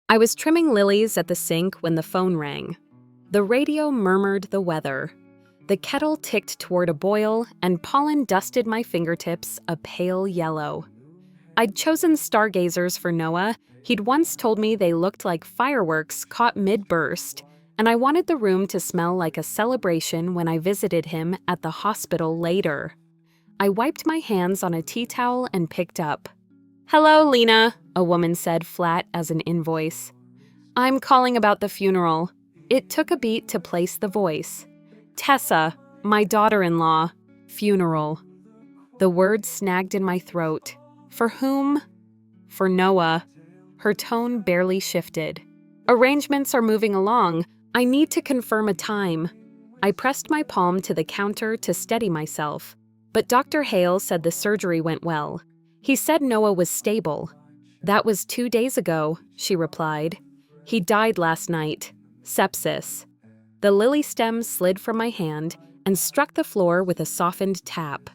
I was trimming lilies at the sink when the phone rang. The radio murmured the weather. The kettle ticked toward a boil, and pollen dusted my fingertips a pale yellow. I'd chosen stargazers for Noah. He'd once told me they looked like fireworks caught mid-burst, and I wanted the room to smell like a celebration when I visited him at the hospital later. I wiped my hands on a tea towel and picked up. "Hello, Lena," a woman said flat as an invoice. "I'm calling about the funeral." It took a beat to place the voice. "Tessa, my daughter-in-law, funeral." The words snagged in my throat. "For whom?" "For Noah." Her tone barely shifted. "Arrangements are moving along. I need to confirm a time." I pressed my palm to the counter to steady myself, but Dr. Hale said the surgery went well. He said Noah was stable. "That was 2 days ago," she replied. "He died last night. Sepsis." The lily stem slid from my hand and struck the floor with a softened tap.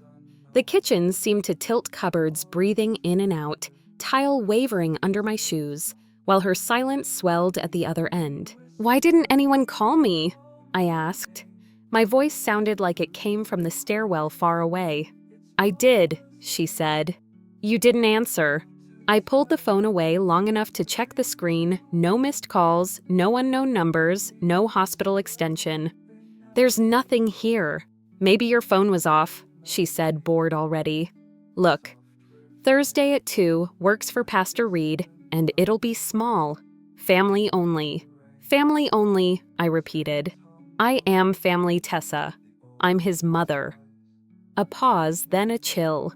The kitchen seemed to tilt cupboards, breathing in and out, tile wavering under my shoes, while her silence swelled at the other end. "Why didn't anyone call me?" I asked. My voice sounded like it came from the stairwell far away. "I did," she said. "You didn't answer." I pulled the phone away long enough to check the screen. No missed calls, no unknown numbers, no hospital extension. "There's nothing here." "Maybe your phone was off," she said, bored already. "Look, Thursday at 2 works for Pastor Reed, and it'll be small. Family only." "Family only," I repeated. "I am family, Tessa. I'm his mother." A pause, then a chill.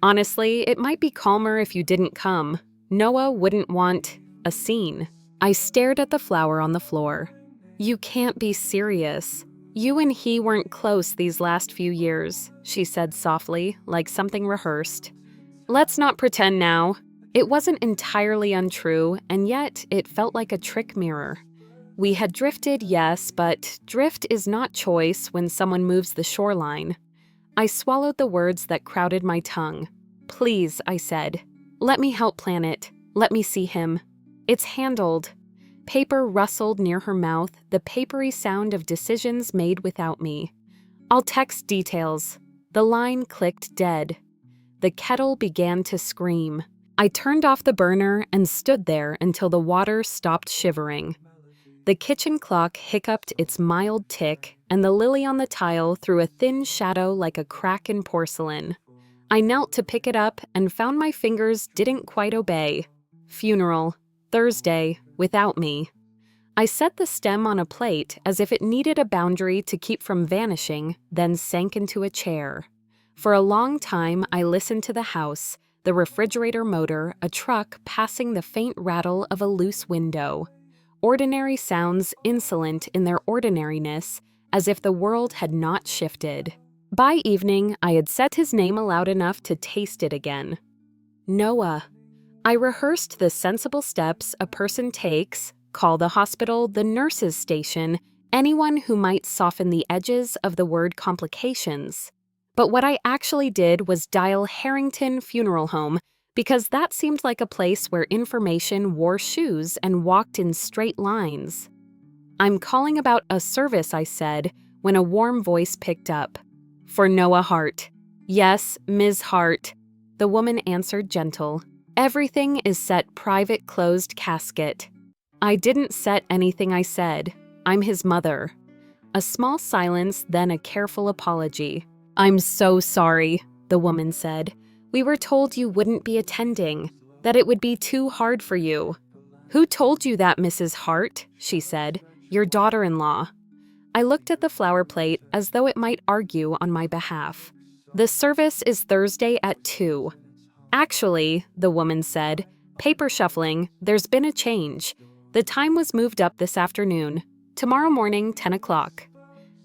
"Honestly, it might be calmer if you didn't come. Noah wouldn't want a scene." I stared at the flower on the floor. "You can't be serious. You and he weren't close these last few years," she said softly, like something rehearsed. "Let's not pretend now." It wasn't entirely untrue, and yet it felt like a trick mirror. We had drifted, yes, but drift is not choice when someone moves the shoreline. I swallowed the words that crowded my tongue. "Please," I said. "Let me help plan it. Let me see him." "It's handled." Paper rustled near her mouth, the papery sound of decisions made without me. "I'll text details." The line clicked dead. The kettle began to scream. I turned off the burner and stood there until the water stopped shivering. The kitchen clock hiccuped its mild tick, and the lily on the tile threw a thin shadow like a crack in porcelain. I knelt to pick it up and found my fingers didn't quite obey. Funeral, Thursday, without me. I set the stem on a plate as if it needed a boundary to keep from vanishing, then sank into a chair. For a long time, I listened to the house, the refrigerator motor, a truck passing the faint rattle of a loose window. Ordinary sounds insolent in their ordinariness, as if the world had not shifted. By evening, I had said his name aloud enough to taste it again. Noah. I rehearsed the sensible steps a person takes: call the hospital, the nurse's station, anyone who might soften the edges of the word complications. But what I actually did was dial Harrington Funeral Home, because that seemed like a place where information wore shoes and walked in straight lines. "I'm calling about a service," I said, when a warm voice picked up. "For Noah Hart." "Yes, Ms. Hart." The woman answered gentle. "Everything is set private closed casket." "I didn't set anything," I said. "I'm his mother." A small silence, then a careful apology. "I'm so sorry," the woman said. "We were told you wouldn't be attending, that it would be too hard for you." "Who told you that, Mrs. Hart?" she said. "Your daughter-in-law." I looked at the flower plate as though it might argue on my behalf. "The service is Thursday at 2. "Actually," the woman said, "paper shuffling, there's been a change. The time was moved up this afternoon. Tomorrow morning, 10 o'clock.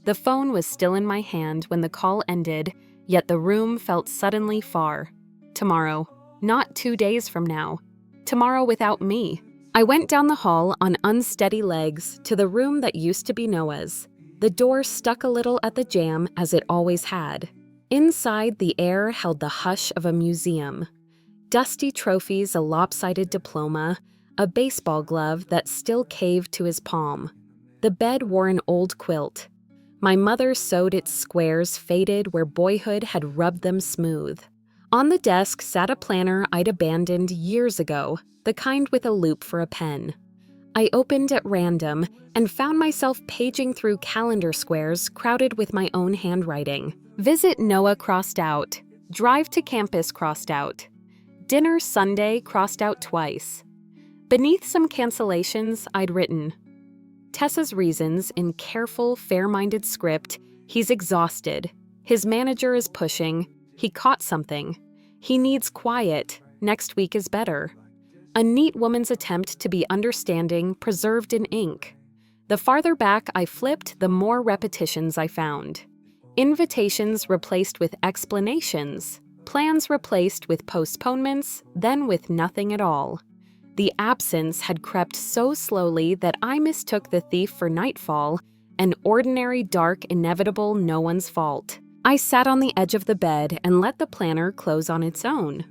The phone was still in my hand when the call ended, yet the room felt suddenly far. Tomorrow. Not 2 days from now. Tomorrow without me. I went down the hall on unsteady legs to the room that used to be Noah's. The door stuck a little at the jamb, as it always had. Inside, the air held the hush of a museum. Dusty trophies, a lopsided diploma, a baseball glove that still caved to his palm. The bed wore an old quilt. My mother sewed its squares faded where boyhood had rubbed them smooth. On the desk sat a planner I'd abandoned years ago, the kind with a loop for a pen. I opened at random and found myself paging through calendar squares crowded with my own handwriting. Visit Noah crossed out. Drive to campus crossed out. Dinner Sunday crossed out twice. Beneath some cancellations I'd written, Tessa's reasons in careful, fair-minded script. He's exhausted. His manager is pushing. He caught something. He needs quiet. Next week is better. A neat woman's attempt to be understanding preserved in ink. The farther back I flipped, the more repetitions I found. Invitations replaced with explanations. Plans replaced with postponements, then with nothing at all. The absence had crept so slowly that I mistook the thief for nightfall, an ordinary, dark, inevitable no one's fault. I sat on the edge of the bed and let the planner close on its own.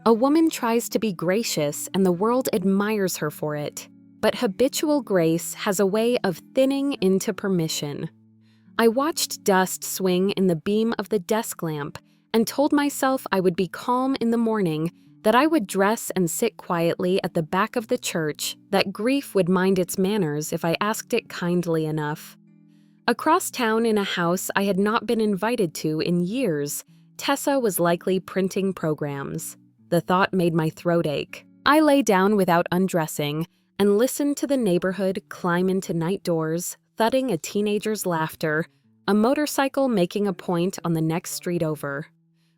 A woman tries to be gracious and the world admires her for it, but habitual grace has a way of thinning into permission. I watched dust swing in the beam of the desk lamp and told myself I would be calm in the morning, that I would dress and sit quietly at the back of the church, that grief would mind its manners if I asked it kindly enough. Across town in a house I had not been invited to in years, Tessa was likely printing programs. The thought made my throat ache. I lay down without undressing and listened to the neighborhood climb into night doors, thudding a teenager's laughter, a motorcycle making a point on the next street over.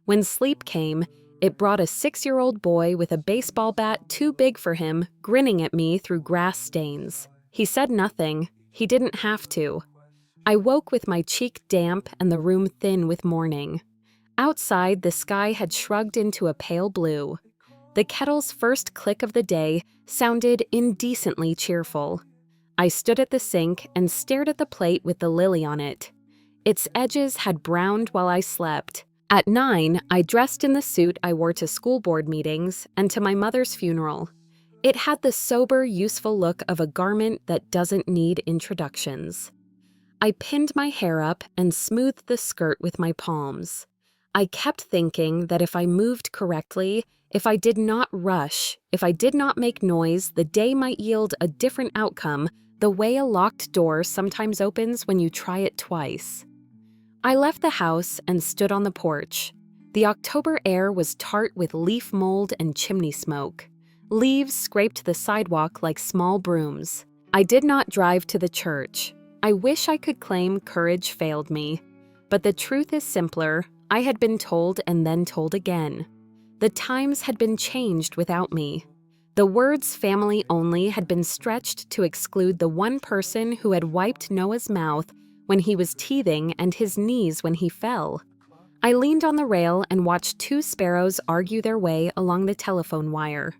When sleep came, it brought a 6-year-old boy with a baseball bat too big for him, grinning at me through grass stains. He said nothing. He didn't have to. I woke with my cheek damp and the room thin with morning. Outside, the sky had shrugged into a pale blue. The kettle's first click of the day sounded indecently cheerful. I stood at the sink and stared at the plate with the lily on it. Its edges had browned while I slept. At 9, I dressed in the suit I wore to school board meetings and to my mother's funeral. It had the sober, useful look of a garment that doesn't need introductions. I pinned my hair up and smoothed the skirt with my palms. I kept thinking that if I moved correctly, if I did not rush, if I did not make noise, the day might yield a different outcome, the way a locked door sometimes opens when you try it twice. I left the house and stood on the porch. The October air was tart with leaf mold and chimney smoke. Leaves scraped the sidewalk like small brooms. I did not drive to the church. I wish I could claim courage failed me. But the truth is simpler. I had been told and then told again. The times had been changed without me. The words family only had been stretched to exclude the one person who had wiped Noah's mouth when he was teething and his knees when he fell. I leaned on the rail and watched 2 sparrows argue their way along the telephone wire.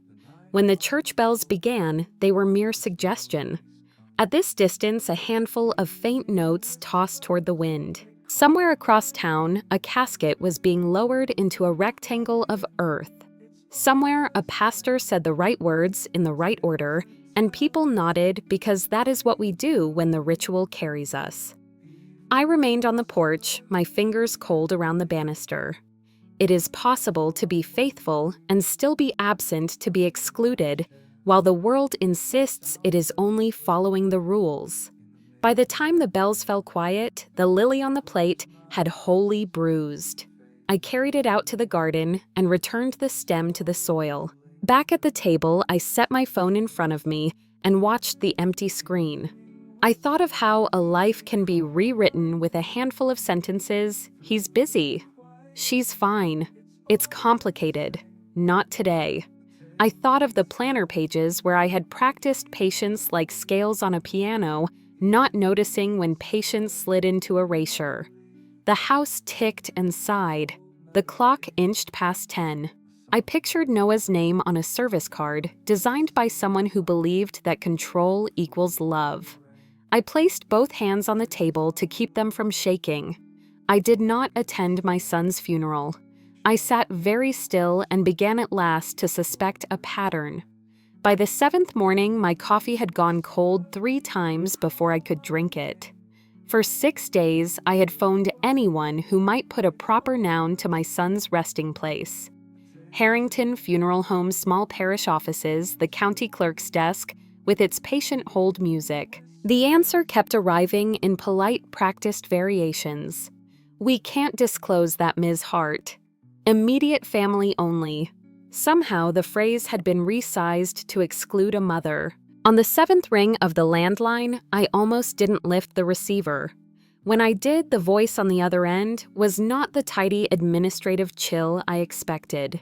When the church bells began, they were mere suggestion. At this distance, a handful of faint notes tossed toward the wind. Somewhere across town, a casket was being lowered into a rectangle of earth. Somewhere, a pastor said the right words in the right order, and people nodded because that is what we do when the ritual carries us. I remained on the porch, my fingers cold around the banister. It is possible to be faithful and still be absent to be excluded, while the world insists it is only following the rules. By the time the bells fell quiet, the lily on the plate had wholly bruised. I carried it out to the garden and returned the stem to the soil. Back at the table, I set my phone in front of me and watched the empty screen. I thought of how a life can be rewritten with a handful of sentences. He's busy. She's fine. It's complicated. Not today. I thought of the planner pages where I had practiced patience like scales on a piano, not noticing when patience slid into erasure. The house ticked and sighed. The clock inched past 10. I pictured Noah's name on a service card designed by someone who believed that control equals love. I placed both hands on the table to keep them from shaking. I did not attend my son's funeral. I sat very still and began at last to suspect a pattern. By the seventh morning, my coffee had gone cold 3 times before I could drink it. For 6 days, I had phoned anyone who might put a proper noun to my son's resting place. Harrington Funeral Home's small parish offices, the county clerk's desk, with its patient hold music. The answer kept arriving in polite, practiced variations. "We can't disclose that, Ms. Hart. Immediate family only." Somehow, the phrase had been resized to exclude a mother. On the 7th ring of the landline, I almost didn't lift the receiver. When I did, the voice on the other end was not the tidy administrative chill I expected.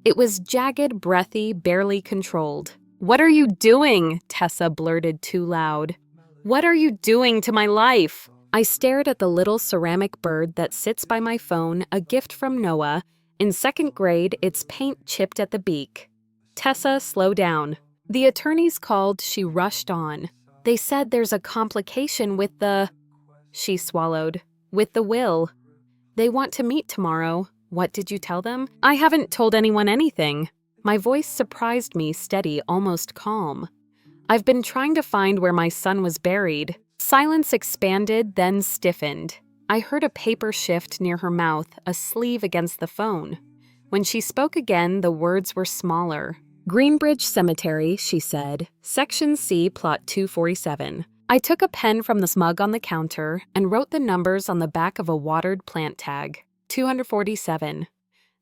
It was jagged, breathy, barely controlled. "What are you doing?" Tessa blurted too loud. "What are you doing to my life?" I stared at the little ceramic bird that sits by my phone, a gift from Noah. In 2nd grade, its paint chipped at the beak. "Tessa, slow down." The attorneys called, she rushed on. "They said there's a complication with the..." She swallowed. "With the will. They want to meet tomorrow." "What did you tell them?" "I haven't told anyone anything." My voice surprised me, steady, almost calm. "I've been trying to find where my son was buried." Silence expanded, then stiffened. I heard a paper shift near her mouth, a sleeve against the phone. When she spoke again, the words were smaller. "Greenbridge Cemetery," she said. "Section C, plot 247. I took a pen from the smug on the counter and wrote the numbers on the back of a watered plant tag. 247.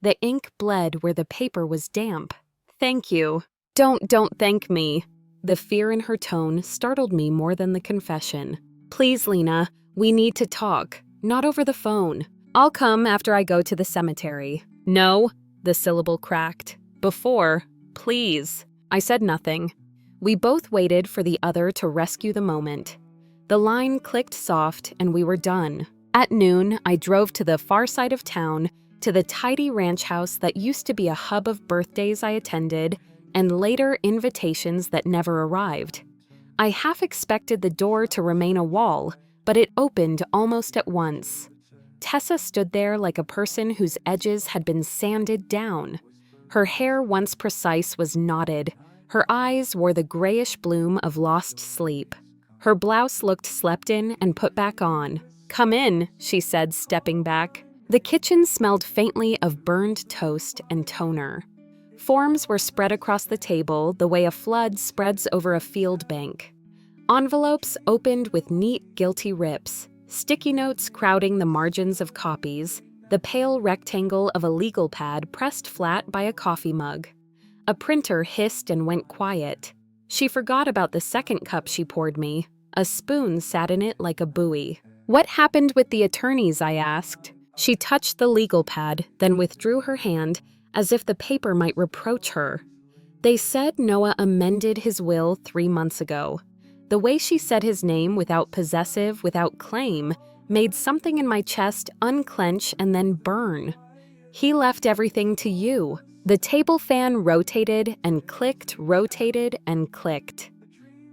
The ink bled where the paper was damp. "Thank you." Don't thank me." The fear in her tone startled me more than the confession. "Please, Lena, we need to talk. Not over the phone. I'll come after I go to the cemetery." "No," the syllable cracked. "Before, please." I said nothing. We both waited for the other to rescue the moment. The line clicked soft and we were done. At noon, I drove to the far side of town, to the tidy ranch house that used to be a hub of birthdays I attended and later invitations that never arrived. I half expected the door to remain a wall, but it opened almost at once. Tessa stood there like a person whose edges had been sanded down. Her hair, once precise, was knotted. Her eyes wore the grayish bloom of lost sleep. Her blouse looked slept in and put back on. "Come in," she said, stepping back. The kitchen smelled faintly of burned toast and toner. Forms were spread across the table the way a flood spreads over a field bank. Envelopes opened with neat, guilty rips, sticky notes crowding the margins of copies, the pale rectangle of a legal pad pressed flat by a coffee mug. A printer hissed and went quiet. She forgot about the second cup she poured me. A spoon sat in it like a buoy. "What happened with the attorneys?" I asked. She touched the legal pad, then withdrew her hand, as if the paper might reproach her. "They said Noah amended his will 3 months ago." The way she said his name without possessive, without claim, made something in my chest unclench and then burn. "He left everything to you." The table fan rotated and clicked, rotated and clicked.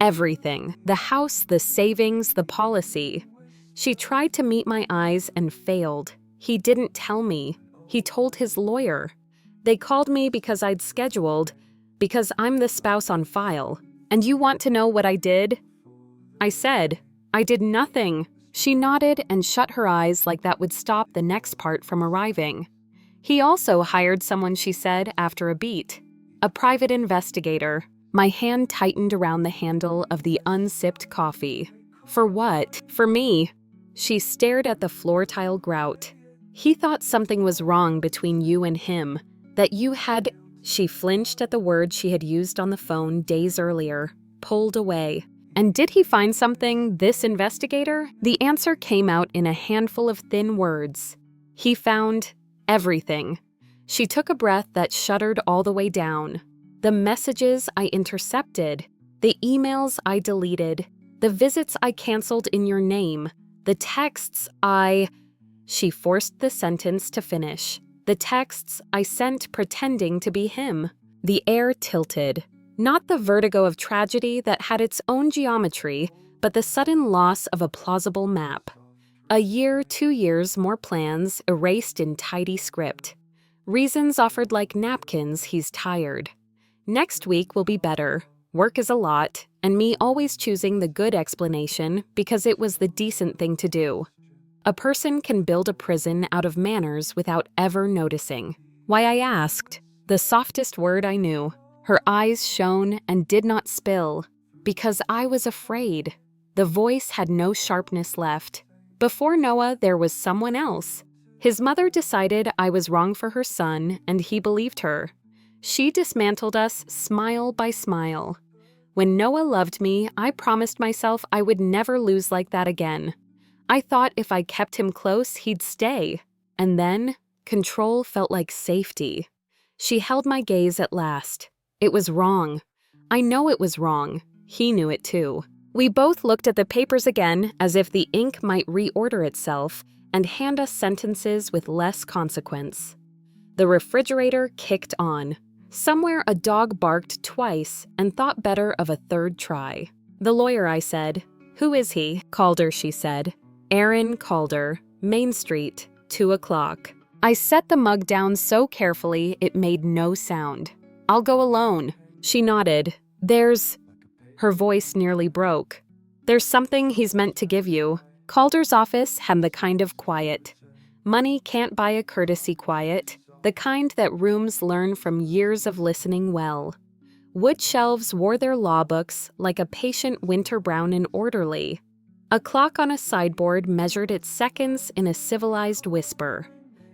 Everything. The house, the savings, the policy. She tried to meet my eyes and failed. "He didn't tell me. He told his lawyer. They called me because I'd scheduled, because I'm the spouse on file. And you want to know what I did?" I said, "I did nothing." She nodded and shut her eyes like that would stop the next part from arriving. "He also hired someone," she said after a beat. "A private investigator." My hand tightened around the handle of the unsipped coffee. "For what?" "For me." She stared at the floor tile grout. "He thought something was wrong between you and him, that you had..." She flinched at the word she had used on the phone days earlier, pulled away. "And did he find something, this investigator?" The answer came out in a handful of thin words. "He found everything." She took a breath that shuddered all the way down. "The messages I intercepted, the emails I deleted, the visits I canceled in your name, the texts I..." She forced the sentence to finish. "The texts I sent pretending to be him." The air tilted. Not the vertigo of tragedy that had its own geometry, but the sudden loss of a plausible map. A year, 2 years, more plans, erased in tidy script. Reasons offered like napkins, he's tired. Next week will be better. Work is a lot, and me always choosing the good explanation because it was the decent thing to do. A person can build a prison out of manners without ever noticing. Why, I asked, the softest word I knew. Her eyes shone and did not spill. Because I was afraid. The voice had no sharpness left. Before Noah, there was someone else. His mother decided I was wrong for her son, and he believed her. She dismantled us smile by smile. When Noah loved me, I promised myself I would never lose like that again. I thought if I kept him close, he'd stay. And then, control felt like safety. She held my gaze at last. It was wrong. I know it was wrong. He knew it too. We both looked at the papers again as if the ink might reorder itself and hand us sentences with less consequence. The refrigerator kicked on. Somewhere a dog barked twice and thought better of a third try. The lawyer, I said. Who is he? Calder, she said. Aaron Calder, Main Street, 2 o'clock. I set the mug down so carefully it made no sound. I'll go alone. She nodded. Her voice nearly broke. There's something he's meant to give you. Calder's office had the kind of quiet. Money can't buy a courtesy quiet, the kind that rooms learn from years of listening well. Wood shelves wore their law books like a patient winter brown and orderly. A clock on a sideboard measured its seconds in a civilized whisper.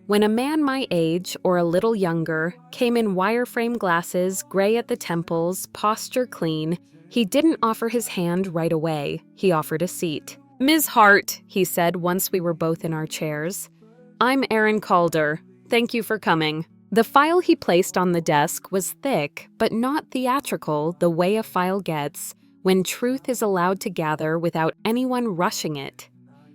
When a man my age, or a little younger, came in wireframe glasses, gray at the temples, posture clean, he didn't offer his hand right away. He offered a seat. Ms. Hart, he said once we were both in our chairs. I'm Aaron Calder. Thank you for coming. The file he placed on the desk was thick, but not theatrical the way a file gets when truth is allowed to gather without anyone rushing it.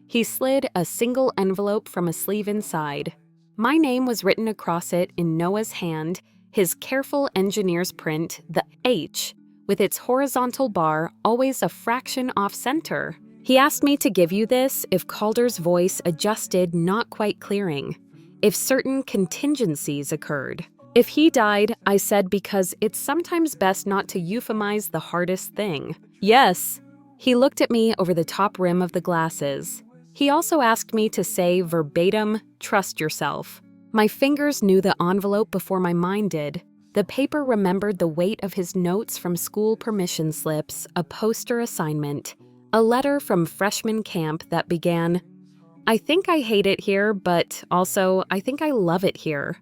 He slid a single envelope from a sleeve inside. My name was written across it in Noah's hand, his careful engineer's print, the H, with its horizontal bar always a fraction off-center. He asked me to give you this if Calder's voice adjusted not quite clearing, if certain contingencies occurred. If he died, I said because it's sometimes best not to euphemize the hardest thing. Yes. He looked at me over the top rim of the glasses. He also asked me to say verbatim, trust yourself. My fingers knew the envelope before my mind did. The paper remembered the weight of his notes from school permission slips, a poster assignment, a letter from freshman camp that began, I think I hate it here, but also I think I love it here.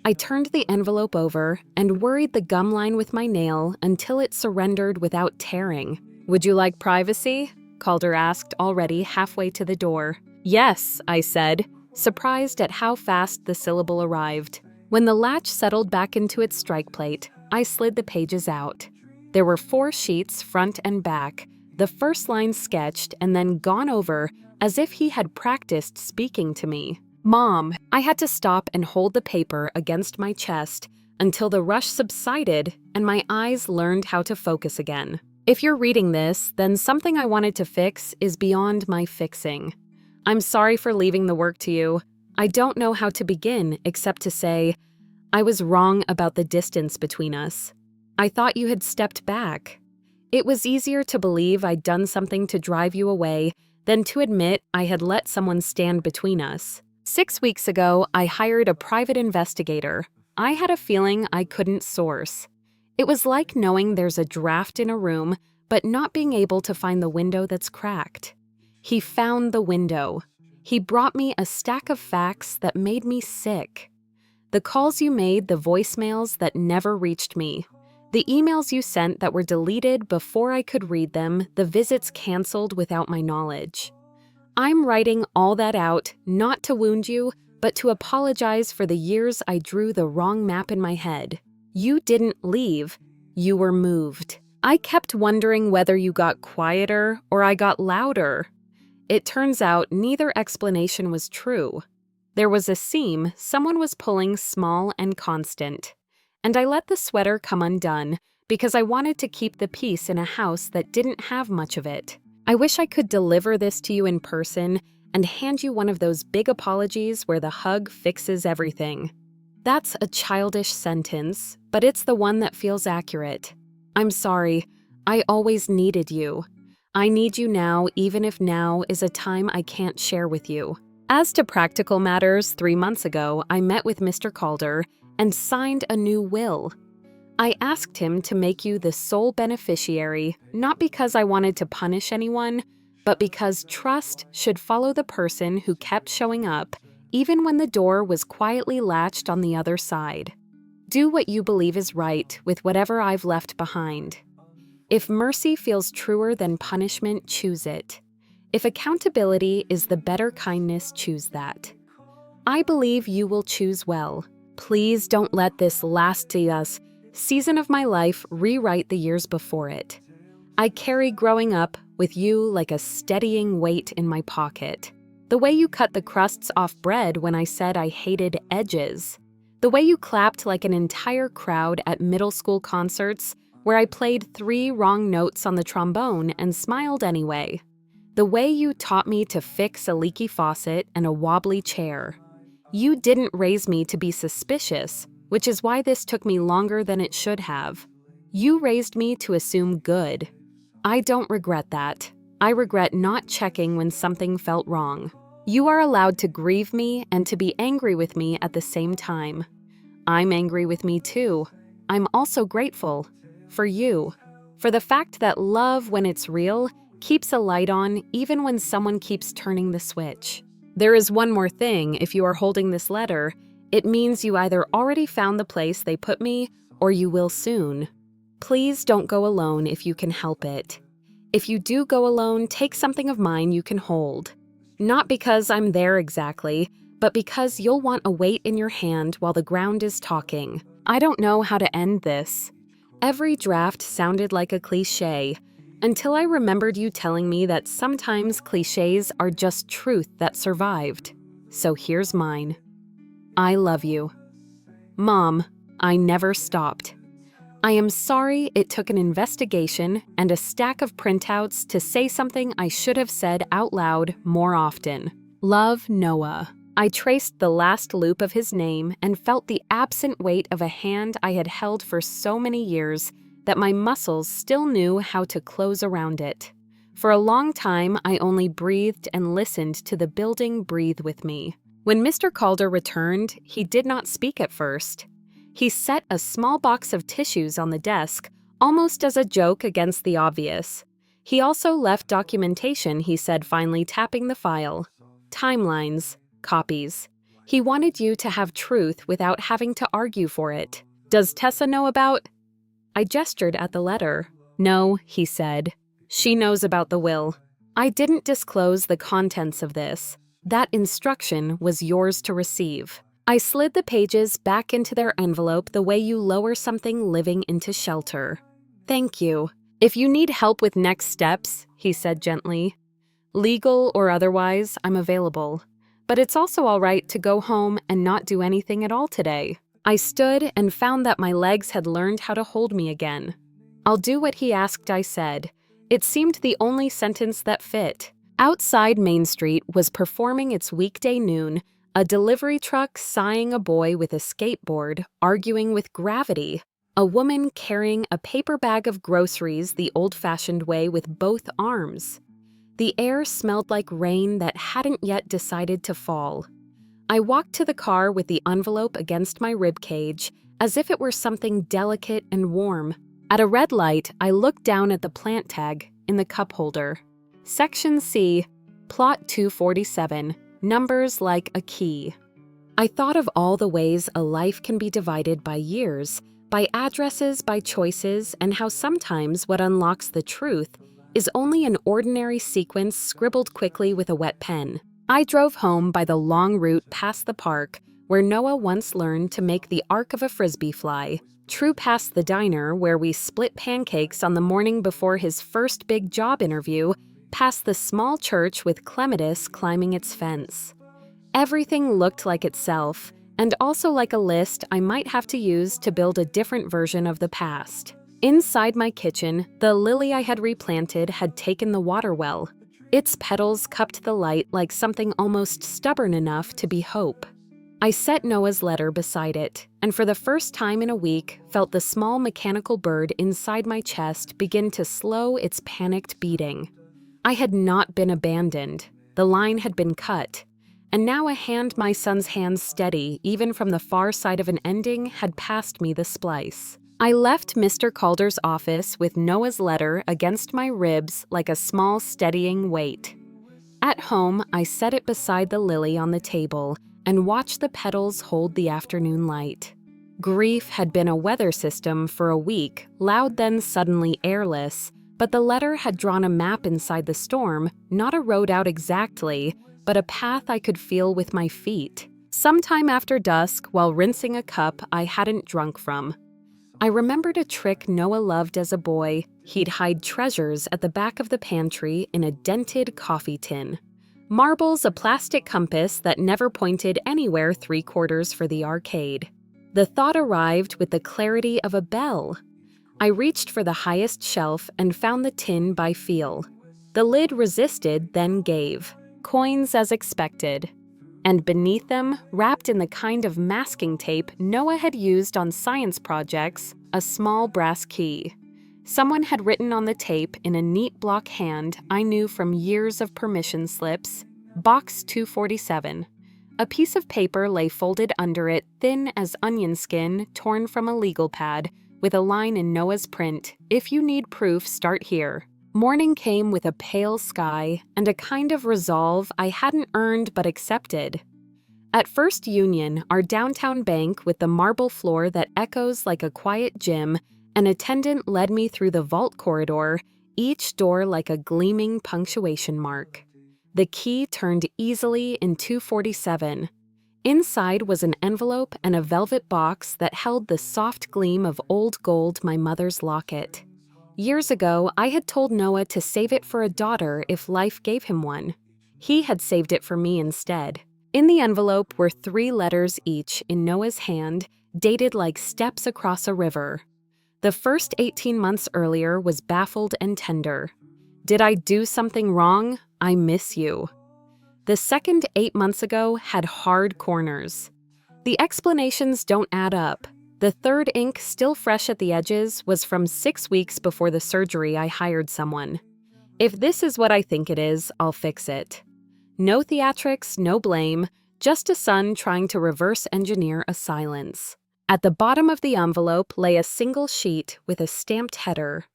I turned the envelope over and worried the gum line with my nail until it surrendered without tearing. Would you like privacy? Calder asked, already halfway to the door. Yes, I said, surprised at how fast the syllable arrived. When the latch settled back into its strike plate, I slid the pages out. There were 4 sheets front and back, the first line sketched and then gone over as if he had practiced speaking to me. Mom, I had to stop and hold the paper against my chest until the rush subsided and my eyes learned how to focus again. If you're reading this, then something I wanted to fix is beyond my fixing. I'm sorry for leaving the work to you. I don't know how to begin except to say, I was wrong about the distance between us. I thought you had stepped back. It was easier to believe I'd done something to drive you away than to admit I had let someone stand between us. 6 weeks ago, I hired a private investigator. I had a feeling I couldn't source. It was like knowing there's a draft in a room, but not being able to find the window that's cracked. He found the window. He brought me a stack of facts that made me sick. The calls you made, the voicemails that never reached me. The emails you sent that were deleted before I could read them, the visits canceled without my knowledge. I'm writing all that out, not to wound you, but to apologize for the years I drew the wrong map in my head. You didn't leave. You were moved. I kept wondering whether you got quieter or I got louder. It turns out neither explanation was true. There was a seam someone was pulling small and constant. And I let the sweater come undone because I wanted to keep the peace in a house that didn't have much of it. I wish I could deliver this to you in person and hand you one of those big apologies where the hug fixes everything. That's a childish sentence, but it's the one that feels accurate. I'm sorry. I always needed you. I need you now, even if now is a time I can't share with you. As to practical matters, 3 months ago, I met with Mr. Calder and signed a new will. I asked him to make you the sole beneficiary, not because I wanted to punish anyone, but because trust should follow the person who kept showing up, even when the door was quietly latched on the other side. Do what you believe is right with whatever I've left behind. If mercy feels truer than punishment, choose it. If accountability is the better kindness, choose that. I believe you will choose well. Please don't let this last season of my life rewrite the years before it. I carry growing up with you like a steadying weight in my pocket. The way you cut the crusts off bread when I said I hated edges. The way you clapped like an entire crowd at middle school concerts where I played 3 wrong notes on the trombone and smiled anyway. The way you taught me to fix a leaky faucet and a wobbly chair. You didn't raise me to be suspicious, which is why this took me longer than it should have. You raised me to assume good. I don't regret that. I regret not checking when something felt wrong. You are allowed to grieve me and to be angry with me at the same time. I'm angry with me too. I'm also grateful. For you. For the fact that love, when it's real, keeps a light on even when someone keeps turning the switch. There is one more thing. If you are holding this letter, it means you either already found the place they put me or you will soon. Please don't go alone if you can help it. If you do go alone, take something of mine you can hold. Not because I'm there exactly, but because you'll want a weight in your hand while the ground is talking. I don't know how to end this. Every draft sounded like a cliché, until I remembered you telling me that sometimes clichés are just truth that survived. So here's mine. I love you. Mom, I never stopped. I am sorry it took an investigation and a stack of printouts to say something I should have said out loud more often. Love, Noah. I traced the last loop of his name and felt the absent weight of a hand I had held for so many years that my muscles still knew how to close around it. For a long time, I only breathed and listened to the building breathe with me. When Mr. Calder returned, he did not speak at first. He set a small box of tissues on the desk, almost as a joke against the obvious. He also left documentation, he said, finally tapping the file. Timelines. Copies. He wanted you to have truth without having to argue for it. Does Tessa know about? I gestured at the letter. No, he said. She knows about the will. I didn't disclose the contents of this. That instruction was yours to receive. I slid the pages back into their envelope the way you lower something living into shelter. Thank you. If you need help with next steps, he said gently, legal or otherwise, I'm available. But it's also all right to go home and not do anything at all today. I stood and found that my legs had learned how to hold me again. I'll do what he asked, I said. It seemed the only sentence that fit. Outside Main Street was performing its weekday noon, a delivery truck sighing a boy with a skateboard, arguing with gravity, a woman carrying a paper bag of groceries the old-fashioned way with both arms. The air smelled like rain that hadn't yet decided to fall. I walked to the car with the envelope against my ribcage, as if it were something delicate and warm. At a red light, I looked down at the plant tag in the cup holder. Section C, Plot 247, numbers like a key. I thought of all the ways a life can be divided by years, by addresses, by choices, and how sometimes what unlocks the truth is only an ordinary sequence scribbled quickly with a wet pen. I drove home by the long route past the park where Noah once learned to make the arc of a frisbee fly, true past the diner where we split pancakes on the morning before his first big job interview, past the small church with clematis climbing its fence. Everything looked like itself, and also like a list I might have to use to build a different version of the past. Inside my kitchen, the lily I had replanted had taken the water well. Its petals cupped the light like something almost stubborn enough to be hope. I set Noah's letter beside it, and for the first time in a week, felt the small mechanical bird inside my chest begin to slow its panicked beating. I had not been abandoned. The line had been cut. And now a hand my son's hands steady, even from the far side of an ending, had passed me the splice. I left Mr. Calder's office with Noah's letter against my ribs like a small steadying weight. At home, I set it beside the lily on the table and watched the petals hold the afternoon light. Grief had been a weather system for a week, loud then suddenly airless, but the letter had drawn a map inside the storm, not a road out exactly, but a path I could feel with my feet. Sometime after dusk, while rinsing a cup I hadn't drunk from, I remembered a trick Noah loved as a boy. He'd hide treasures at the back of the pantry in a dented coffee tin. Marbles, a plastic compass that never pointed anywhere 3/4 for the arcade. The thought arrived with the clarity of a bell. I reached for the highest shelf and found the tin by feel. The lid resisted, then gave. Coins as expected. And beneath them, wrapped in the kind of masking tape Noah had used on science projects, a small brass key. Someone had written on the tape in a neat block hand I knew from years of permission slips, Box 247. A piece of paper lay folded under it, thin as onion skin, torn from a legal pad, with a line in Noah's print, "If you need proof, start here." Morning came with a pale sky and a kind of resolve I hadn't earned but accepted. At First Union, our downtown bank with the marble floor that echoes like a quiet gym, an attendant led me through the vault corridor, each door like a gleaming punctuation mark. The key turned easily in 247. Inside was an envelope and a velvet box that held the soft gleam of old gold, my mother's locket. Years ago, I had told Noah to save it for a daughter if life gave him one. He had saved it for me instead. In the envelope were 3 letters each in Noah's hand, dated like steps across a river. The first 18 months earlier was baffled and tender. Did I do something wrong? I miss you. The second 8 months ago had hard corners. The explanations don't add up. The third ink, still fresh at the edges, was from 6 weeks before the surgery I hired someone. If this is what I think it is, I'll fix it. No theatrics, no blame, just a son trying to reverse engineer a silence. At the bottom of the envelope lay a single sheet with a stamped header.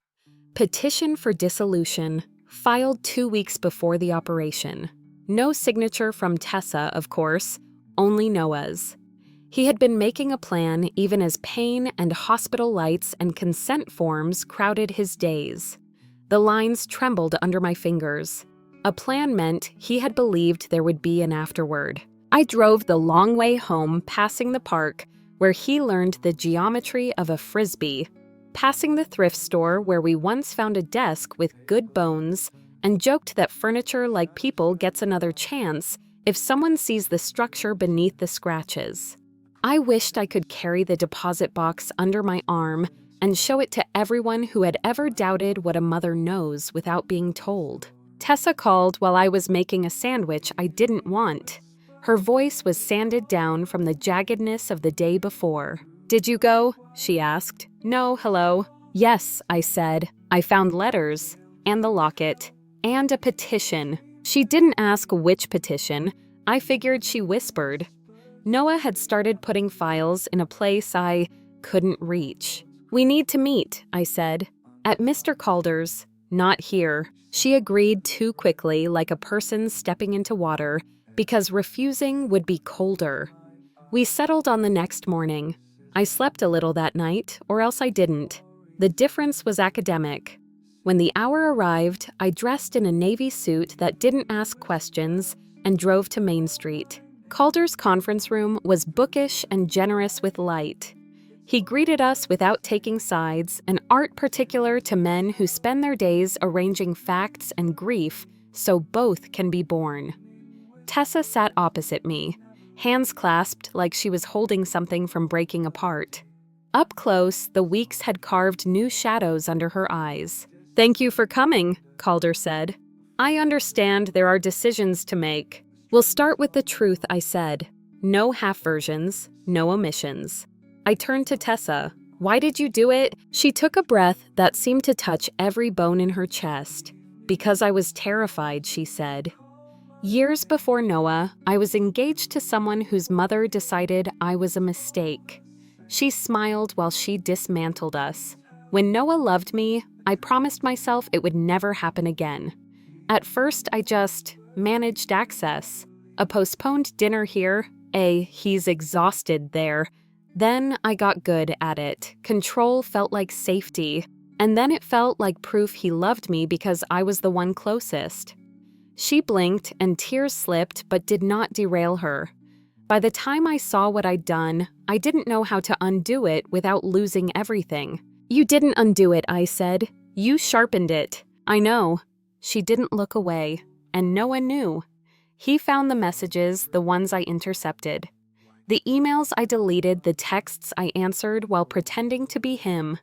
Petition for dissolution, filed 2 weeks before the operation. No signature from Tessa, of course, only Noah's. He had been making a plan even as pain and hospital lights and consent forms crowded his days. The lines trembled under my fingers. A plan meant he had believed there would be an afterward. I drove the long way home, passing the park, where he learned the geometry of a frisbee, passing the thrift store where we once found a desk with good bones, and joked that furniture like people gets another chance if someone sees the structure beneath the scratches. I wished I could carry the deposit box under my arm and show it to everyone who had ever doubted what a mother knows without being told. Tessa called while I was making a sandwich I didn't want. Her voice was sanded down from the jaggedness of the day before. "Did you go?" she asked. "No, hello." "Yes," I said. "I found letters, and the locket, and a petition." She didn't ask which petition. I figured she whispered. Noah had started putting files in a place I couldn't reach. "We need to meet," I said. "At Mr. Calder's. Not here." She agreed too quickly, like a person stepping into water, because refusing would be colder. We settled on the next morning. I slept a little that night, or else I didn't. The difference was academic. When the hour arrived, I dressed in a navy suit that didn't ask questions and drove to Main Street. Calder's conference room was bookish and generous with light. He greeted us without taking sides, an art particular to men who spend their days arranging facts and grief so both can be born. Tessa sat opposite me, hands clasped like she was holding something from breaking apart. Up close, the weeks had carved new shadows under her eyes. "Thank you for coming," Calder said. "I understand there are decisions to make." "We'll start with the truth," I said. No half versions, no omissions. I turned to Tessa. Why did you do it? She took a breath that seemed to touch every bone in her chest. Because I was terrified, she said. Years before Noah, I was engaged to someone whose mother decided I was a mistake. She smiled while she dismantled us. When Noah loved me, I promised myself it would never happen again. At first, I just managed access. A postponed dinner here, he's exhausted there. Then I got good at it. Control felt like safety. And then it felt like proof he loved me because I was the one closest. She blinked and tears slipped but did not derail her. By the time I saw what I'd done, I didn't know how to undo it without losing everything. You didn't undo it, I said. You sharpened it. I know. She didn't look away, and Noah knew. He found the messages, the ones I intercepted. The emails I deleted, the texts I answered while pretending to be him.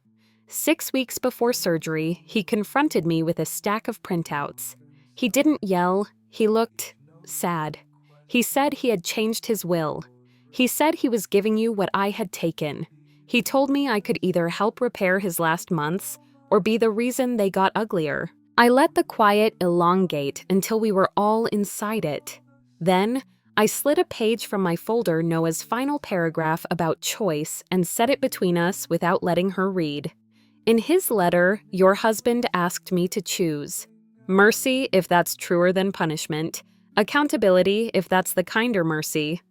6 weeks before surgery, he confronted me with a stack of printouts. He didn't yell, he looked sad. He said he had changed his will. He said he was giving you what I had taken. He told me I could either help repair his last months or be the reason they got uglier. I let the quiet elongate until we were all inside it. Then, I slid a page from my folder, Noah's final paragraph about choice, and set it between us without letting her read. In his letter, your husband asked me to choose. Mercy, if that's truer than punishment. Accountability, if that's the kinder mercy.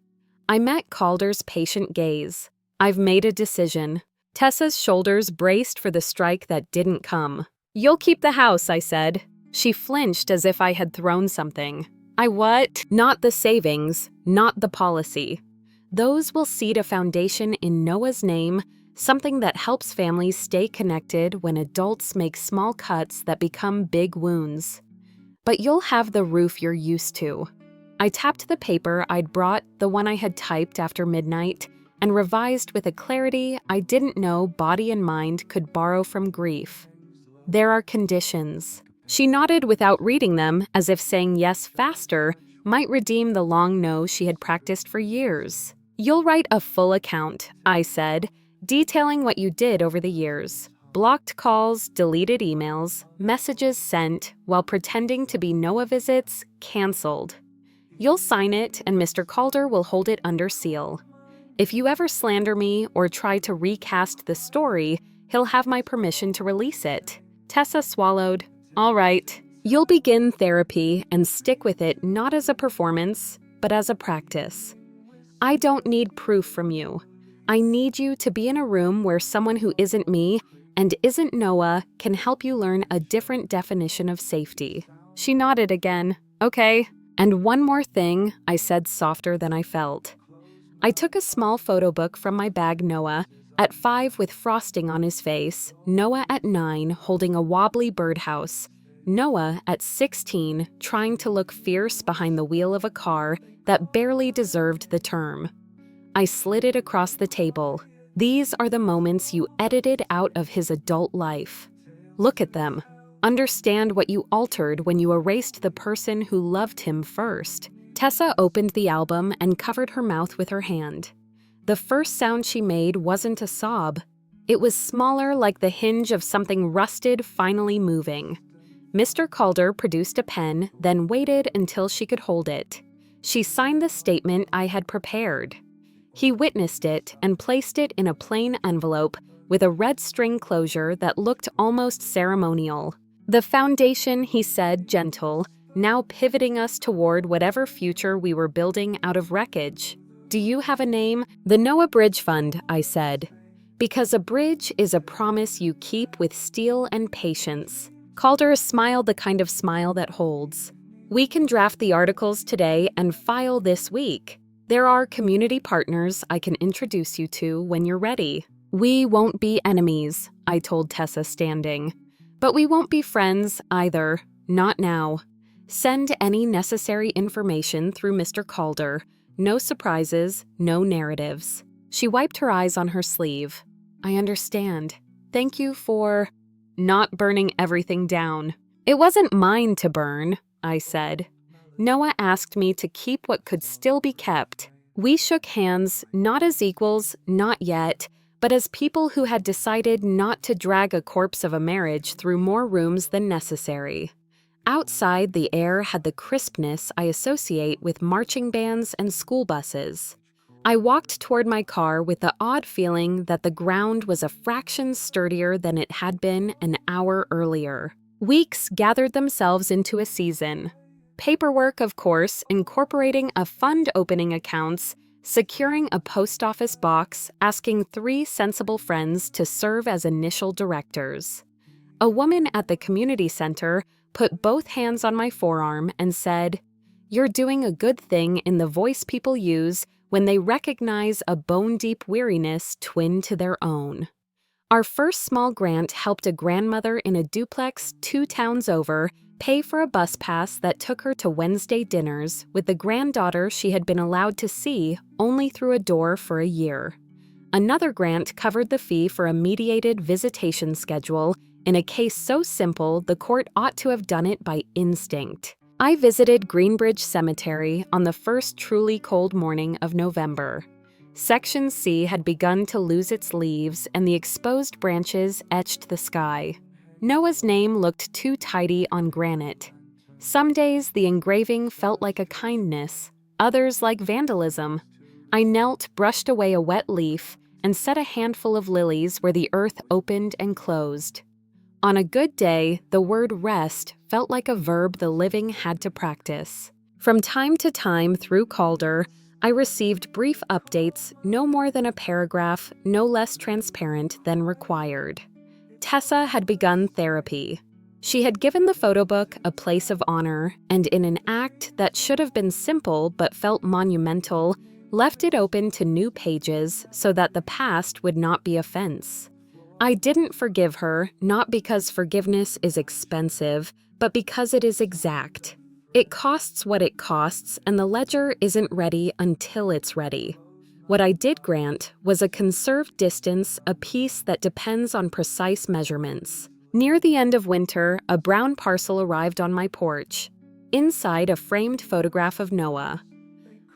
I met Calder's patient gaze. I've made a decision. Tessa's shoulders braced for the strike that didn't come. You'll keep the house, I said. She flinched as if I had thrown something. I what? Not the savings, not the policy. Those will seed a foundation in Noah's name, something that helps families stay connected when adults make small cuts that become big wounds. But you'll have the roof you're used to. I tapped the paper I'd brought, the one I had typed after midnight, and revised with a clarity I didn't know body and mind could borrow from grief. There are conditions. She nodded without reading them, as if saying yes faster might redeem the long no she had practiced for years. You'll write a full account, I said, detailing what you did over the years. Blocked calls, deleted emails, messages sent, while pretending to be Noah visits, canceled. You'll sign it, and Mr. Calder will hold it under seal. If you ever slander me or try to recast the story, he'll have my permission to release it. Tessa swallowed. All right. You'll begin therapy and stick with it not as a performance, but as a practice. I don't need proof from you. I need you to be in a room where someone who isn't me and isn't Noah can help you learn a different definition of safety. She nodded again. Okay. And one more thing, I said softer than I felt. I took a small photo book from my bag, Noah, at 5 with frosting on his face, Noah at 9 holding a wobbly birdhouse, Noah at 16 trying to look fierce behind the wheel of a car that barely deserved the term. I slid it across the table. These are the moments you edited out of his adult life. Look at them. Understand what you altered when you erased the person who loved him first. Tessa opened the album and covered her mouth with her hand. The first sound she made wasn't a sob. It was smaller, like the hinge of something rusted finally moving. Mr. Calder produced a pen, then waited until she could hold it. She signed the statement I had prepared. He witnessed it and placed it in a plain envelope with a red string closure that looked almost ceremonial. The foundation, he said, gentle, now pivoting us toward whatever future we were building out of wreckage. Do you have a name? The Noah Bridge Fund, I said. Because a bridge is a promise you keep with steel and patience. Calder smiled the kind of smile that holds. We can draft the articles today and file this week. There are community partners I can introduce you to when you're ready. We won't be enemies, I told Tessa, standing. But we won't be friends either. Not now. Send any necessary information through Mr. Calder. No surprises, no narratives. She wiped her eyes on her sleeve. I understand. Thank you for not burning everything down. It wasn't mine to burn, I said. Noah asked me to keep what could still be kept. We shook hands, not as equals, not yet, but as people who had decided not to drag a corpse of a marriage through more rooms than necessary. Outside, the air had the crispness I associate with marching bands and school buses. I walked toward my car with the odd feeling that the ground was a fraction sturdier than it had been an hour earlier. Weeks gathered themselves into a season. Paperwork, of course, incorporating a fund opening accounts, securing a post office box, asking 3 sensible friends to serve as initial directors. A woman at the community center put both hands on my forearm and said, "You're doing a good thing in the voice people use when they recognize a bone-deep weariness twin to their own." Our first small grant helped a grandmother in a duplex 2 towns over pay for a bus pass that took her to Wednesday dinners with the granddaughter she had been allowed to see only through a door for a year. Another grant covered the fee for a mediated visitation schedule in a case so simple the court ought to have done it by instinct. I visited Greenbridge Cemetery on the first truly cold morning of November. Section C had begun to lose its leaves and the exposed branches etched the sky. Noah's name looked too tidy on granite. Some days the engraving felt like a kindness, others like vandalism. I knelt, brushed away a wet leaf, and set a handful of lilies where the earth opened and closed. On a good day, the word rest felt like a verb the living had to practice. From time to time through Calder, I received brief updates, no more than a paragraph, no less transparent than required. Tessa had begun therapy. She had given the photo book a place of honor, and in an act that should have been simple but felt monumental, left it open to new pages so that the past would not be offense. I didn't forgive her, not because forgiveness is expensive, but because it is exact. It costs what it costs, and the ledger isn't ready until it's ready. What I did grant was a conserved distance, a piece that depends on precise measurements. Near the end of winter, a brown parcel arrived on my porch. Inside, a framed photograph of Noah.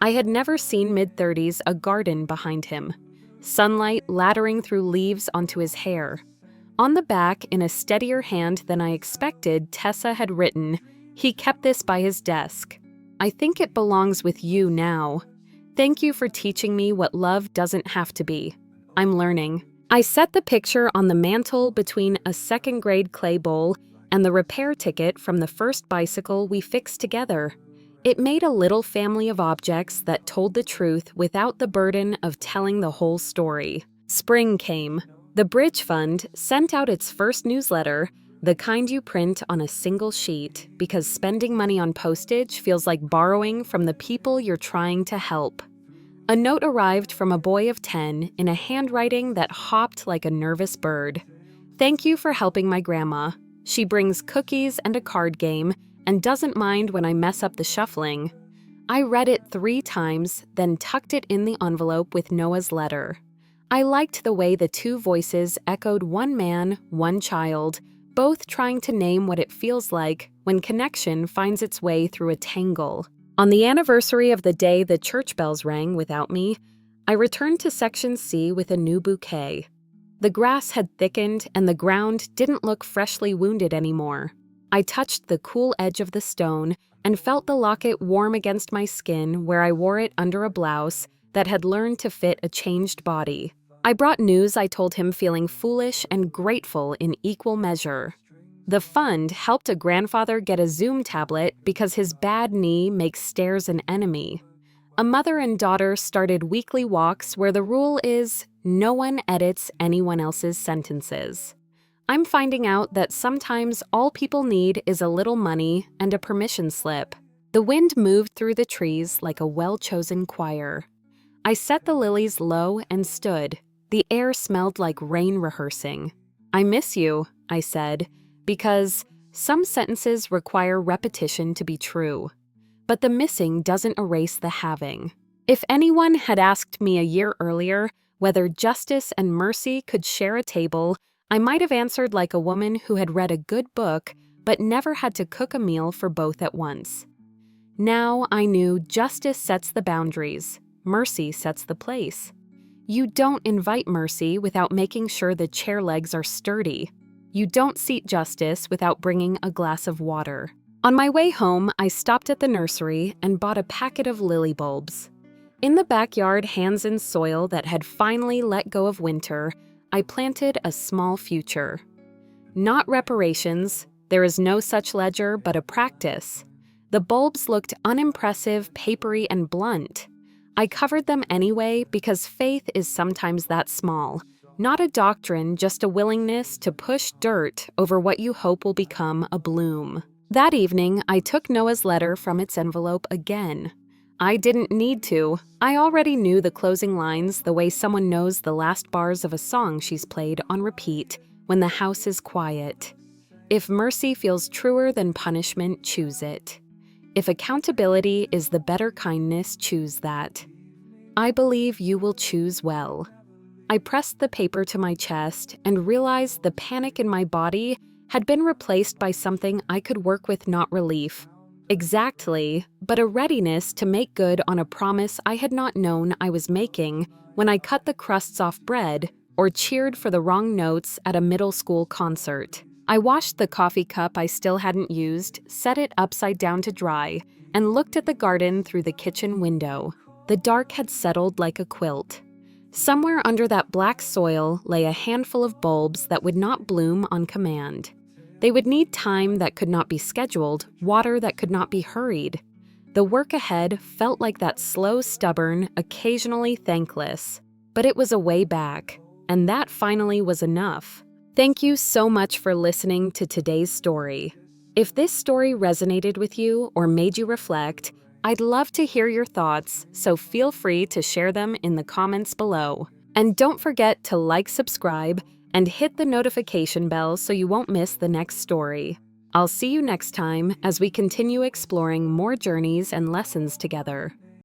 I had never seen mid-30s a garden behind him. Sunlight laddering through leaves onto his hair. On the back, in a steadier hand than I expected, Tessa had written, "He kept this by his desk. I think it belongs with you now. Thank you for teaching me what love doesn't have to be. I'm learning." I set the picture on the mantle between a second-grade clay bowl and the repair ticket from the first bicycle we fixed together. It made a little family of objects that told the truth without the burden of telling the whole story. Spring came. The Bridge Fund sent out its first newsletter, the kind you print on a single sheet, because spending money on postage feels like borrowing from the people you're trying to help. A note arrived from a boy of 10 in a handwriting that hopped like a nervous bird. "Thank you for helping my grandma. She brings cookies and a card game and doesn't mind when I mess up the shuffling." I read it 3 times, then tucked it in the envelope with Noah's letter. I liked the way the 2 voices echoed one man, one child, both trying to name what it feels like when connection finds its way through a tangle. On the anniversary of the day the church bells rang without me, I returned to Section C with a new bouquet. The grass had thickened and the ground didn't look freshly wounded anymore. I touched the cool edge of the stone and felt the locket warm against my skin where I wore it under a blouse that had learned to fit a changed body. I brought news I told him feeling foolish and grateful in equal measure. The fund helped a grandfather get a Zoom tablet because his bad knee makes stairs an enemy. A mother and daughter started weekly walks where the rule is no one edits anyone else's sentences. I'm finding out that sometimes all people need is a little money and a permission slip. The wind moved through the trees like a well-chosen choir. I set the lilies low and stood. The air smelled like rain rehearsing. "I miss you," I said, because some sentences require repetition to be true. But the missing doesn't erase the having. If anyone had asked me a year earlier whether justice and mercy could share a table, I might have answered like a woman who had read a good book but never had to cook a meal for both at once. Now I knew justice sets the boundaries. mercy sets the place. You don't invite mercy without making sure the chair legs are sturdy. You don't seat justice without bringing a glass of water. On my way home, I stopped at the nursery and bought a packet of lily bulbs. In the backyard, hands in soil that had finally let go of winter, I planted a small future. Not reparations, there is no such ledger but a practice. The bulbs looked unimpressive, papery, and blunt. I covered them anyway because faith is sometimes that small. Not a doctrine, just a willingness to push dirt over what you hope will become a bloom. That evening, I took Noah's letter from its envelope again. I didn't need to. I already knew the closing lines the way someone knows the last bars of a song she's played on repeat when the house is quiet. If mercy feels truer than punishment, choose it. If accountability is the better kindness, choose that. I believe you will choose well. I pressed the paper to my chest and realized the panic in my body had been replaced by something I could work with, not relief. Exactly, but a readiness to make good on a promise I had not known I was making when I cut the crusts off bread or cheered for the wrong notes at a middle school concert. I washed the coffee cup I still hadn't used, set it upside down to dry, and looked at the garden through the kitchen window. The dark had settled like a quilt. Somewhere under that black soil lay a handful of bulbs that would not bloom on command. They would need time that could not be scheduled, water that could not be hurried. The work ahead felt like that slow, stubborn, occasionally thankless. But it was a way back, and that finally was enough. Thank you so much for listening to today's story. If this story resonated with you or made you reflect, I'd love to hear your thoughts, so feel free to share them in the comments below. And don't forget to like, subscribe, and hit the notification bell so you won't miss the next story. I'll see you next time as we continue exploring more journeys and lessons together.